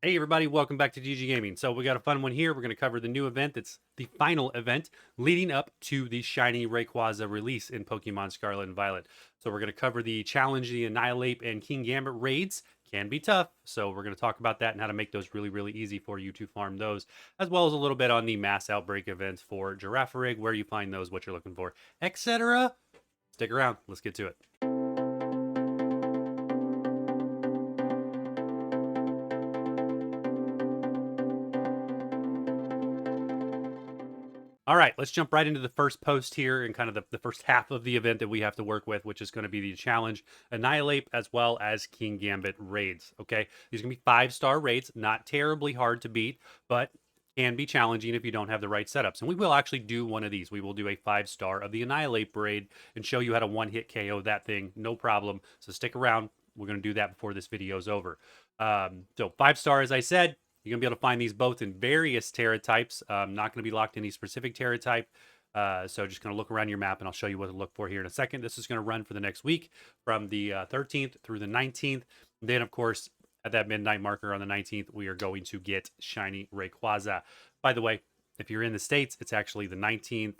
Hey everybody, welcome back to gggaming. So we got a fun one here. We're going to cover the new event. It's the final event leading up to the Shiny Rayquaza release in Pokemon Scarlet and Violet. So we're going to cover the challenge, the Annihilape and Kingambit raids. Can be tough, so we're going to talk about that and how to make those really easy for you to farm those, as well as a little bit on the mass outbreak events for Girafarig, where you find those, what you're looking for, etc. Stick around. Let's get to it. All right, let's jump right into the first post here and kind of the first half of the event that we have to work with, which is going to be the challenge Annihilape as well as Kingambit raids. Okay, these are going to be 5-star raids, not terribly hard to beat, but can be challenging if you don't have the right setups. And we will actually do one of these. We will do a 5-star of the Annihilape raid and show you how to one-hit KO that thing, no problem. So stick around. We're going to do that before this video is over. So 5-star, as I said, you're going to be able to find these both in various Tera types. Not going to be locked in any specific Tera type. So just going to look around your map and I'll show you what to look for here in a second. This is going to run for the next week from the 13th through the 19th. Then, of course, at that midnight marker on the 19th, we are going to get Shiny Rayquaza. By the way, if you're in the States, it's actually the 19th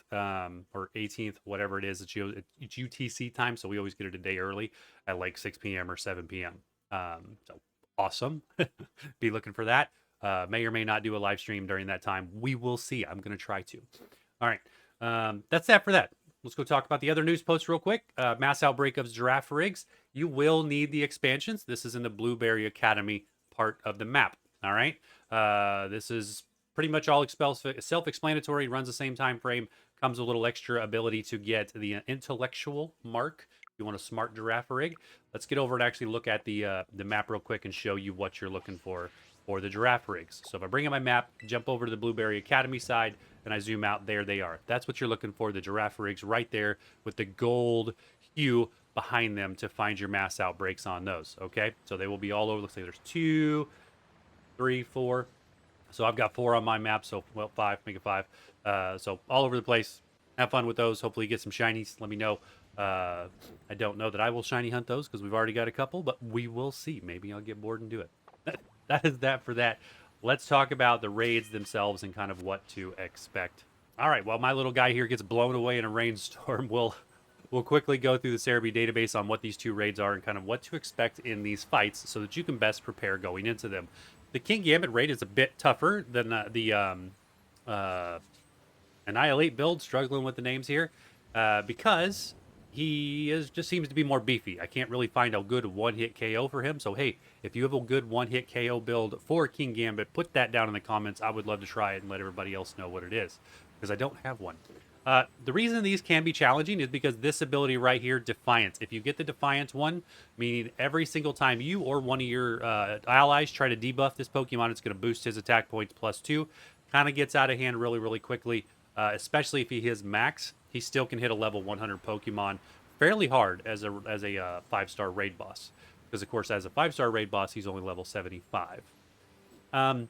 or 18th, whatever it is. It's UTC time, so we always get it a day early at like 6 p.m. or 7 p.m. So awesome. Be looking for that. May or may not do a live stream during that time. We will see. I'm going to try to. All right. That's that for that. Let's go talk about the other news posts real quick. Mass outbreak of Girafarigs. You will need the expansions. This is in the Blueberry Academy part of the map. All right. This is pretty much all self-explanatory. Runs the same time frame. Comes with a little extra ability to get the intellectual mark. You want a smart Girafarig. Let's get over and actually look at the map real quick and show you what you're looking for the Girafarigs. So if I bring up my map, jump over to the Blueberry Academy side, and I zoom out, there they are. That's what you're looking for, the Girafarigs right there with the gold hue behind them to find your mass outbreaks on those, okay? So they will be all over. Looks like there's 2, 3, 4. So I've got 4 on my map, so, well, 5, make it 5. So all over the place. Have fun with those. Hopefully you get some shinies. Let me know. I don't know that I will shiny hunt those because we've already got a couple, but we will see. Maybe I'll get bored and do it. That is that for that. Let's talk about the raids themselves and kind of what to expect. All right, while my little guy here gets blown away in a rainstorm, we'll quickly go through the Cerebi database on what these two raids are and kind of what to expect in these fights so that you can best prepare going into them. The Kingambit raid is a bit tougher than the Annihilape build, struggling with the names here, because just seems to be more beefy. I can't really find a good one-hit KO for him. So hey, if you have a good one-hit KO build for Kingambit, put that down in the comments. I would love to try it and let everybody else know what it is, because I don't have one. The reason these can be challenging is because this ability right here, Defiance. If you get the Defiance one, meaning every single time you or one of your allies try to debuff this Pokemon, it's going to boost his attack points +2. Kind of gets out of hand really quickly, especially if he hits max. He still can hit a level 100 Pokemon fairly hard as a 5-star raid boss. Because, of course, as a 5-star raid boss, he's only level 75. Out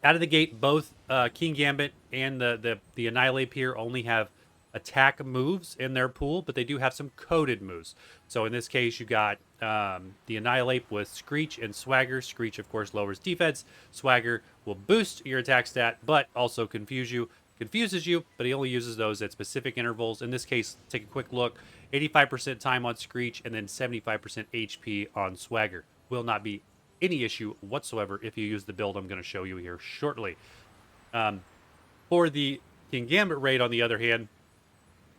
of the gate, both Kingambit and the Annihilape here only have attack moves in their pool, but they do have some coded moves. So in this case, you got the Annihilape with Screech and Swagger. Screech, of course, lowers defense. Swagger will boost your attack stat, but also confuses you, but he only uses those at specific intervals. In this case, take a quick look. 85% time on Screech and then 75% HP on Swagger. Will not be any issue whatsoever if you use the build I'm going to show you here shortly. For the Kingambit raid, on the other hand,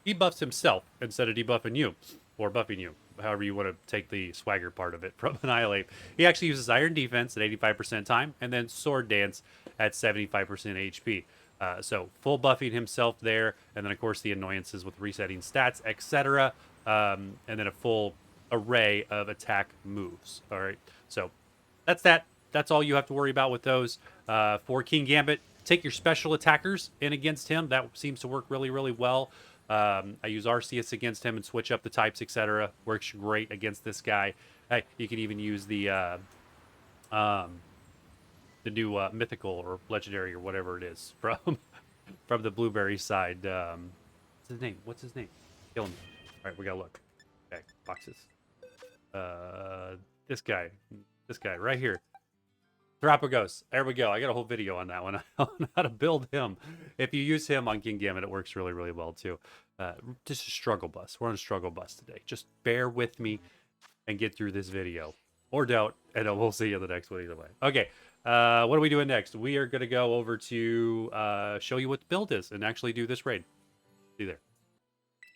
he buffs himself instead of debuffing you, or buffing you, however you want to take the Swagger part of it from Annihilape. He actually uses Iron Defense at 85% time, and then Sword Dance at 75% HP. So full buffing himself there, and then of course the annoyances with resetting stats, etc. And then a full array of attack moves. All right, so that's that. That's all you have to worry about with those. For Kingambit, take your special attackers in against him. That seems to work really well. I use Arceus against him and switch up the types, etc. Works great against this guy. You can even use the new mythical or legendary or whatever it is from the Blueberry side. What's his name? What's his name? Kill me. All right, we gotta look. Okay, boxes. This guy right here. Therapagos. There we go. I got a whole video on that one on how to build him. If you use him on Kingambit, it works really, really well too. Just a struggle bus. We're on a struggle bus today. Just bear with me and get through this video. Or don't, and we'll see you in the next one either way. Okay, what are we doing next? We are going to go over to show you what the build is and actually do this raid. See you there.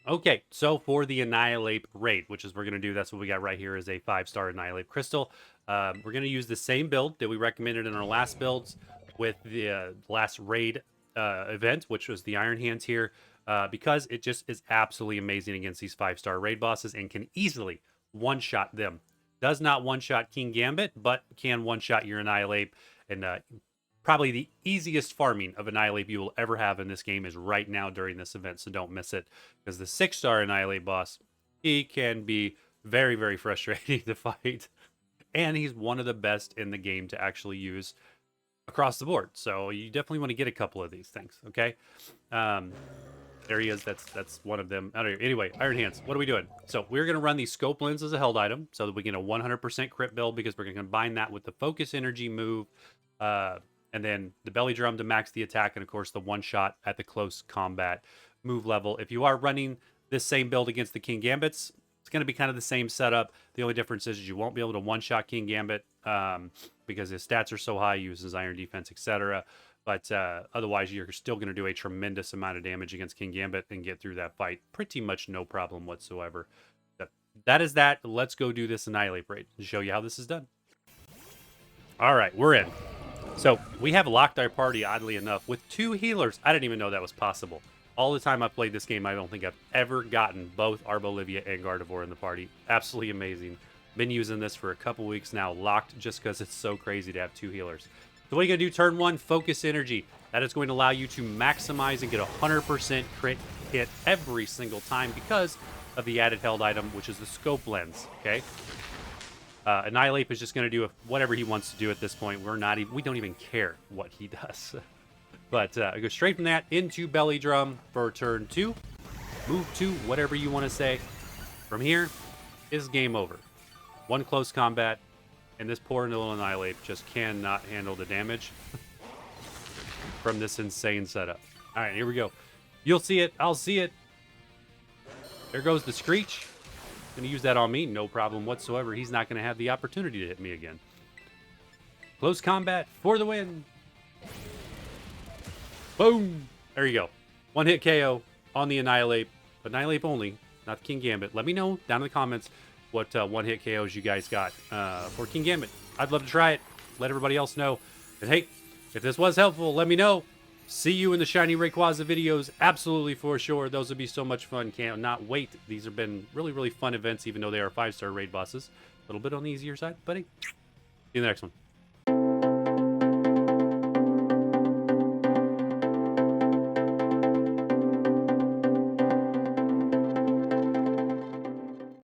Okay, so for the Annihilape raid, which is we're going to do, that's what we got right here, is a 5-star Annihilape crystal. We're going to use the same build that we recommended in our last builds with the last raid event, which was the Iron Hands here, because it just is absolutely amazing against these 5-star raid bosses and can easily one-shot them. Does not one-shot Kingambit, but can one-shot your Annihilape, and probably the easiest farming of Annihilape you will ever have in this game is right now during this event, so don't miss it. Because the 6-star Annihilape boss, he can be very, very frustrating to fight. And he's one of the best in the game to actually use across the board. So you definitely want to get a couple of these things, okay? There he is. That's one of them. Anyway, Iron Hands, what are we doing? So we're going to run the Scope Lens as a held item so that we get a 100% crit build, because we're going to combine that with the Focus Energy move, and then the Belly Drum to max the attack, and of course the one-shot at the close combat move level. If you are running this same build against the Kingambits, it's going to be kind of the same setup. The only difference is you won't be able to one-shot Kingambit because his stats are so high, he uses Iron Defense, etc. But otherwise, you're still going to do a tremendous amount of damage against Kingambit and get through that fight pretty much no problem whatsoever. That is that. Let's go do this Annihilape raid and show you how this is done. All right, we're in. So we have locked our party, oddly enough, with 2 healers. I didn't even know that was possible. All the time I played this game, I don't think I've ever gotten both Arbolivia and Gardevoir in the party. Absolutely amazing. Been using this for a couple weeks now, locked just because it's so crazy to have 2 healers. So what are you going to do? Turn 1, Focus Energy. That is going to allow you to maximize and get a 100% crit hit every single time because of the added held item, which is the Scope Lens, okay? Annihilape is just going to do whatever he wants to do at this point. We don't even care what he does. But go straight from that into Belly Drum for turn 2. Move 2, whatever you want to say. From here is game over. 1 close combat, and this poor little Annihilape just cannot handle the damage from this insane setup. All right, here we go. You'll see it. I'll see it. There goes the Screech. Going to use that on me, no problem whatsoever. He's not going to have the opportunity to hit me again. Close combat for the win. Boom. There you go. 1-hit KO on the Annihilape. Annihilape only, not Kingambit. Let me know down in the comments what 1-hit KOs you guys got for Kingambit. I'd love to try it. Let everybody else know. And hey, if this was helpful, let me know. See you in the Shiny Rayquaza videos, absolutely for sure. Those would be so much fun. Cannot wait. These have been really, really fun events, even though they are 5-star raid bosses. A little bit on the easier side, buddy. See you in the next one.